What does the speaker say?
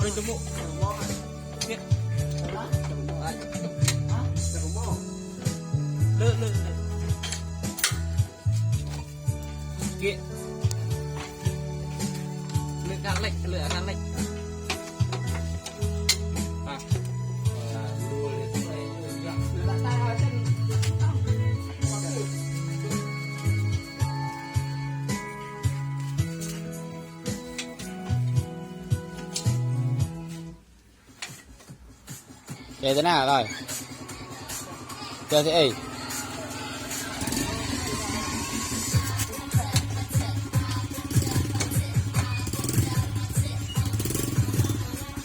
Rồi cho mụ. Biết. Lơ. Kia. Lựa khăn lệnh. À. Đua lên thế này. Để thế nào rồi? Chờ thế ấy.